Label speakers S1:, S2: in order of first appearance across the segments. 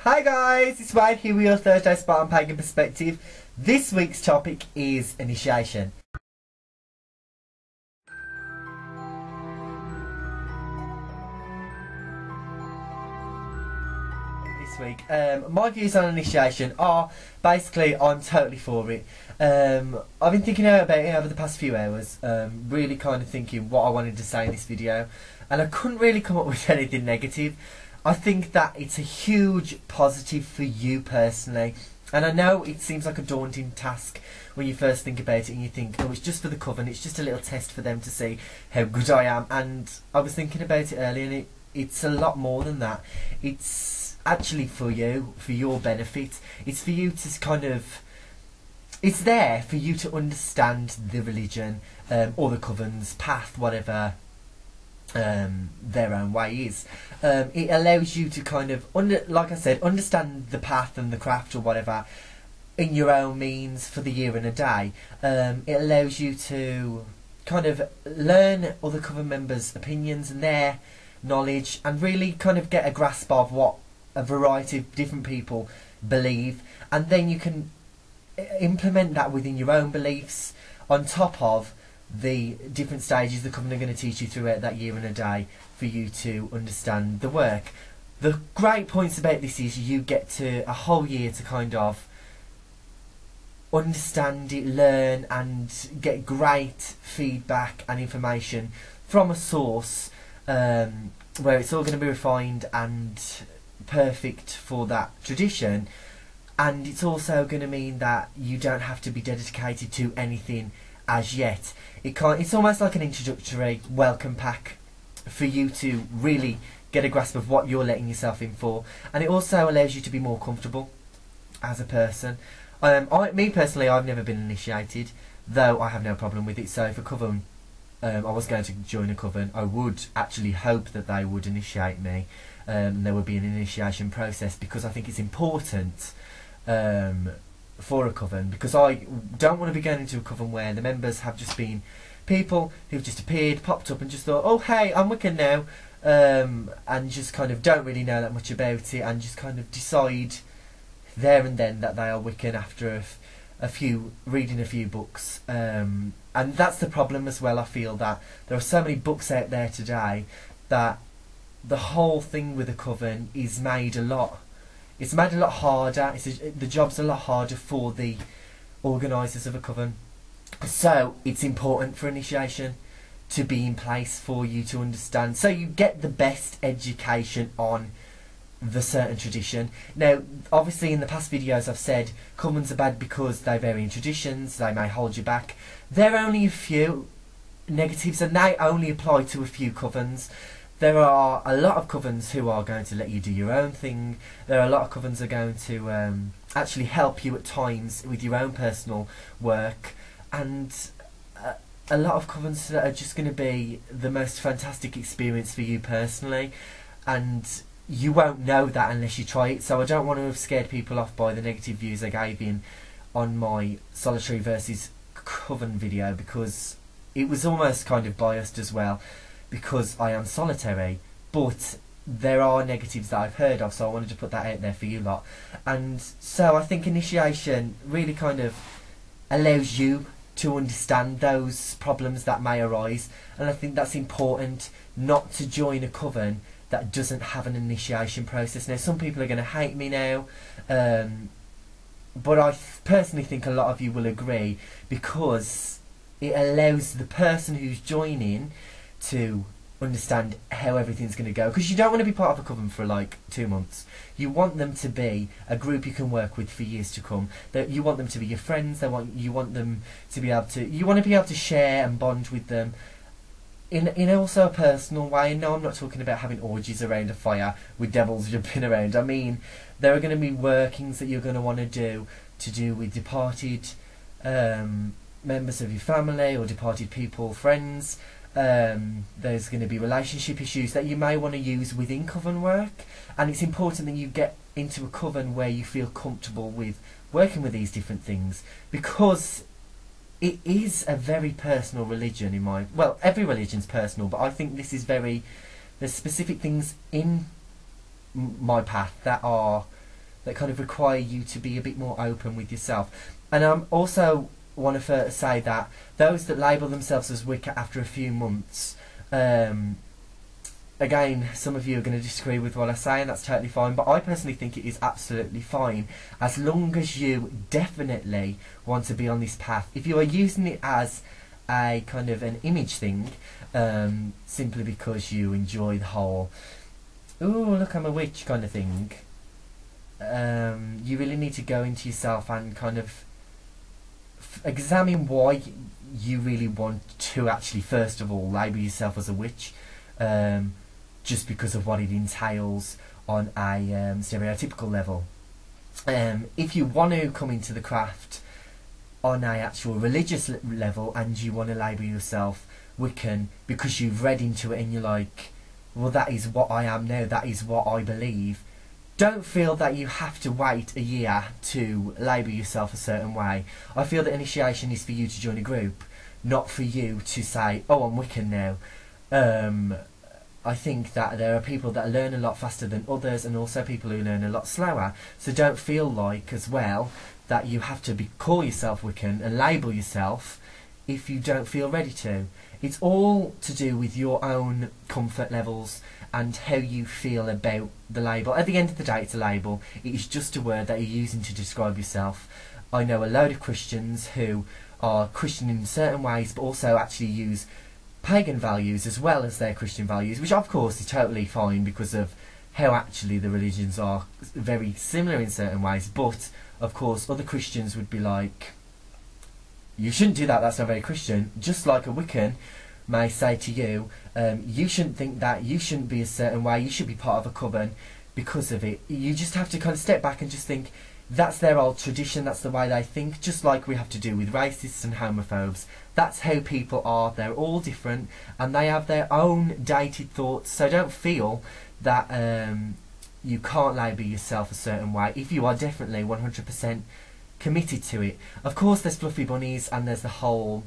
S1: Hi guys, it's Wade here with your Thursday Spartan Pagan Perspective. This week's topic is initiation. This week, my views on initiation are basically I'm totally for it. I've been thinking about it over the past few hours, really kind of thinking what I wanted to say in this video, and I couldn't really come up with anything negative. I think that it's a huge positive for you personally, and I know it seems like a daunting task when you first think about it and you think, oh, it's just for the coven, it's just a little test for them to see how good I am. And I was thinking about it earlier, and it's a lot more than that. It's actually for you, for your benefit. It's for you to kind of, it's there for you to understand the religion or the coven's path, whatever their own way is. It allows you to kind of, like I said, understand the path and the craft or whatever in your own means for the year and a day. It allows you to kind of learn other coven members' opinions and their knowledge, and really kind of get a grasp of what a variety of different people believe, and then you can implement that within your own beliefs on top of the different stages the coven are going to teach you throughout that year and a day for you to understand the work. The great points about this is you get to a whole year to kind of understand it, learn and get great feedback and information from a source where it's all going to be refined and perfect for that tradition. And it's also going to mean that you don't have to be dedicated to anything as yet. It's almost like an introductory welcome pack for you to really get a grasp of what you're letting yourself in for, and it also allows you to be more comfortable as a person. Me personally, I've never been initiated, though I have no problem with it. So if a coven, I was going to join a coven, I would actually hope that they would initiate me, and there would be an initiation process, because I think it's important for a coven, because I don't want to be going into a coven where the members have just been people who've just appeared, popped up and just thought, oh hey, I'm Wiccan now, and just kind of don't really know that much about it, and just kind of decide there and then that they are Wiccan after reading a few books, and that's the problem as well. I feel that there are so many books out there today that the whole thing with a coven is made a lot harder. The job's a lot harder for the organisers of a coven. So it's important for initiation to be in place for you to understand, so you get the best education on the certain tradition. Now, obviously in the past videos I've said covens are bad because they vary in traditions, they may hold you back. There are only a few negatives, and they only apply to a few covens. There are a lot of covens who are going to let you do your own thing. There are a lot of covens who are going to actually help you at times with your own personal work, and a lot of covens that are just going to be the most fantastic experience for you personally, and you won't know that unless you try it. So I don't want to have scared people off by the negative views I gave on my solitary versus coven video, because it was almost kind of biased as well, because I am solitary, but there are negatives that I've heard of, so I wanted to put that out there for you lot. And so I think initiation really kind of allows you to understand those problems that may arise, and I think that's important, not to join a coven that doesn't have an initiation process. Now, some people are going to hate me now, but I personally think a lot of you will agree, because it allows the person who's joining to understand how everything's going to go, because you don't want to be part of a coven for like 2 months. You want them to be a group you can work with for years to come. That you want them to be your friends. You want them to be able to. You want to be able to share and bond with them in also a personal way. No, I'm not talking about having orgies around a fire with devils jumping around. I mean, there are going to be workings that you're going to want to do with departed members of your family or departed people, friends. There's going to be relationship issues that you may want to use within coven work, and it's important that you get into a coven where you feel comfortable with working with these different things, because it is a very personal religion well, every religion's personal, but I think this is there's specific things in my path that are that kind of require you to be a bit more open with yourself. And I also want to say that those that label themselves as Wicca after a few months, again, some of you are going to disagree with what I say, and that's totally fine, but I personally think it is absolutely fine, as long as you definitely want to be on this path. If you are using it as a kind of an image thing, simply because you enjoy the whole, ooh, look, I'm a witch kind of thing, you really need to go into yourself and kind of examine why you really want to actually, first of all, label yourself as a witch, just because of what it entails on a stereotypical level. If you want to come into the craft on a actual religious level, and you want to label yourself Wiccan because you've read into it and you're like, well, that is what I am now, that is what I believe, don't feel that you have to wait a year to label yourself a certain way. I feel that initiation is for you to join a group, not for you to say, oh, I'm Wiccan now. I think that there are people that learn a lot faster than others, and also people who learn a lot slower. So don't feel like, as well, that you have to call yourself Wiccan and label yourself if you don't feel ready to. It's all to do with your own comfort levels and how you feel about the label. At the end of the day, it's a label. It is just a word that you're using to describe yourself. I know a load of Christians who are Christian in certain ways, but also actually use pagan values as well as their Christian values, which of course is totally fine because of how actually the religions are very similar in certain ways. But of course other Christians would be like, you shouldn't do that, that's not very Christian. Just like a Wiccan may say to you, you shouldn't think that, you shouldn't be a certain way, you should be part of a coven because of it. You just have to kind of step back and just think, that's their old tradition, that's the way they think, just like we have to do with racists and homophobes. That's how people are, they're all different, and they have their own dated thoughts, so don't feel that you can't label yourself a certain way if you are definitely 100% committed to it. Of course there's fluffy bunnies, and there's the whole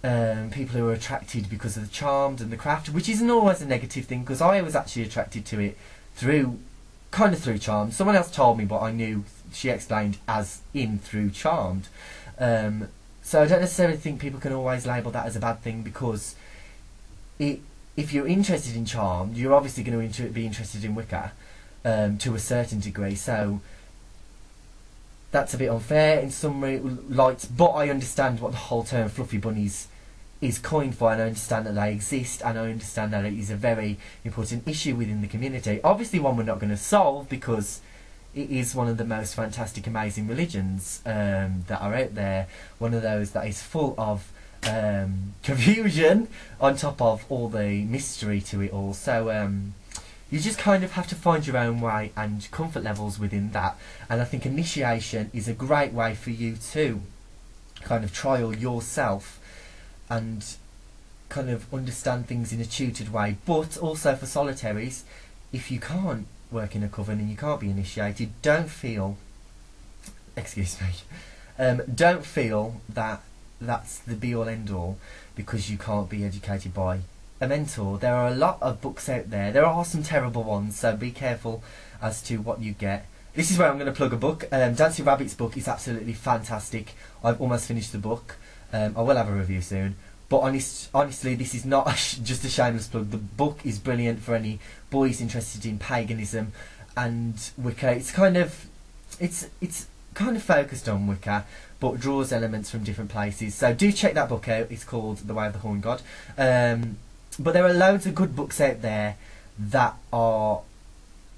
S1: people who are attracted because of the charms and the craft, which isn't always a negative thing, because I was actually attracted to it through charms. Someone else told me, but I knew she explained as in through charmed. So I don't necessarily think people can always label that as a bad thing, because if you're interested in charmed, you're obviously going to be interested in Wicca to a certain degree. So that's a bit unfair in some lights, but I understand what the whole term fluffy bunnies is coined for, and I understand that they exist, and I understand that it is a very important issue within the community. Obviously one we're not going to solve, because it is one of the most fantastic, amazing religions that are out there, one of those that is full of confusion on top of all the mystery to it all. So you just kind of have to find your own way and comfort levels within that, and I think initiation is a great way for you to kind of trial yourself and kind of understand things in a tutored way. But also for solitaries, if you can't work in a coven and you can't be initiated, don't feel, excuse me, don't feel that that's the be all end all because you can't be educated by a mentor. There are a lot of books out there. There are some terrible ones, so be careful as to what you get. This is where I'm going to plug a book. Dancing Rabbit's book is absolutely fantastic. I've almost finished the book. I will have a review soon. But honestly, this is not just a shameless plug. The book is brilliant for any boys interested in paganism and Wicca. It's kind of focused on Wicca, but draws elements from different places. So do check that book out. It's called The Way of the Horn God. But there are loads of good books out there that are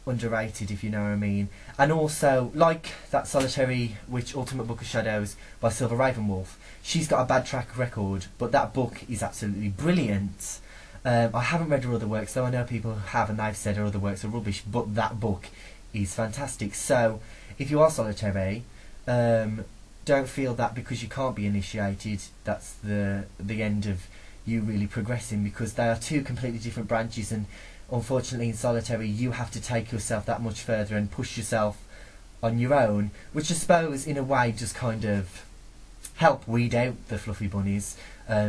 S1: underrated, if you know what I mean. And also, like that Solitary Witch Ultimate Book of Shadows by Silver Ravenwolf. She's got a bad track record, but that book is absolutely brilliant. I haven't read her other works, though I know people who have, and they've said her other works are rubbish, but that book is fantastic. So, if you are solitary, don't feel that because you can't be initiated, that's the end of you really progressing, because they are two completely different branches, and unfortunately in solitary you have to take yourself that much further and push yourself on your own, which I suppose in a way just kind of help weed out the fluffy bunnies,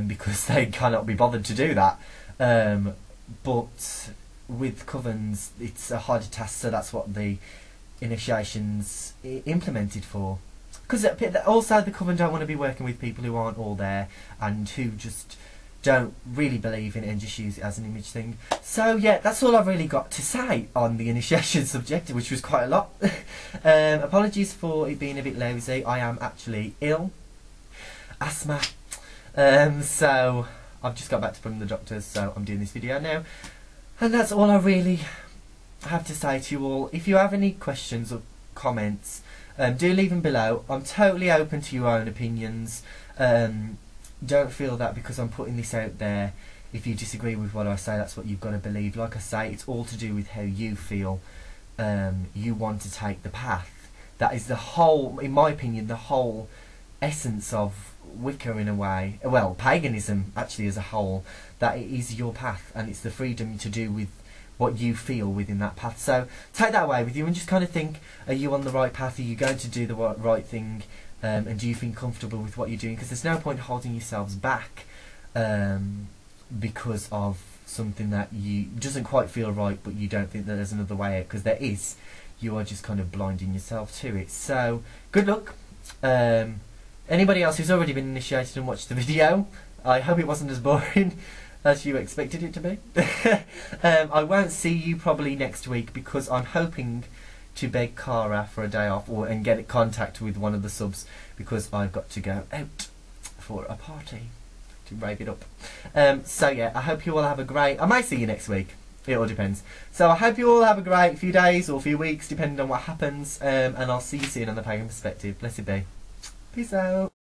S1: because they cannot be bothered to do that. But with covens it's a harder task, so that's what the initiations implemented for. Because also the Coven don't want to be working with people who aren't all there and who just don't really believe in it and just use it as an image thing. So yeah, that's all I've really got to say on the initiation subject, which was quite a lot. Apologies for it being a bit lousy. I am actually ill. Asthma. So I've just got back from the doctors, so I'm doing this video now. And that's all I really have to say to you all. If you have any questions or comments, do leave them below. I'm totally open to your own opinions. Don't feel that because I'm putting this out there, if you disagree with what I say, that's what you've got to believe. Like I say, it's all to do with how you feel you want to take the path. That is the whole, in my opinion, the whole essence of Wicca in a way. Well, paganism actually as a whole, that it is your path and it's the freedom to do with what you feel within that path. So take that away with you and just kind of think, are you on the right path? Are you going to do the right thing? And do you feel comfortable with what you're doing? Because there's no point holding yourselves back because of something that you doesn't quite feel right, but you don't think that there's another way out, because there is. You are just kind of blinding yourself to it. So good luck. Anybody else who's already been initiated and watched the video, I hope it wasn't as boring as you expected it to be. I won't see you probably next week because I'm hoping to beg Cara for a day off and get in contact with one of the subs, because I've got to go out for a party to rave it up. So yeah, I hope you all have a great... I might see you next week. It all depends. So I hope you all have a great few days or few weeks, depending on what happens. And I'll see you soon on the Pagan Perspective. Blessed be. Peace out.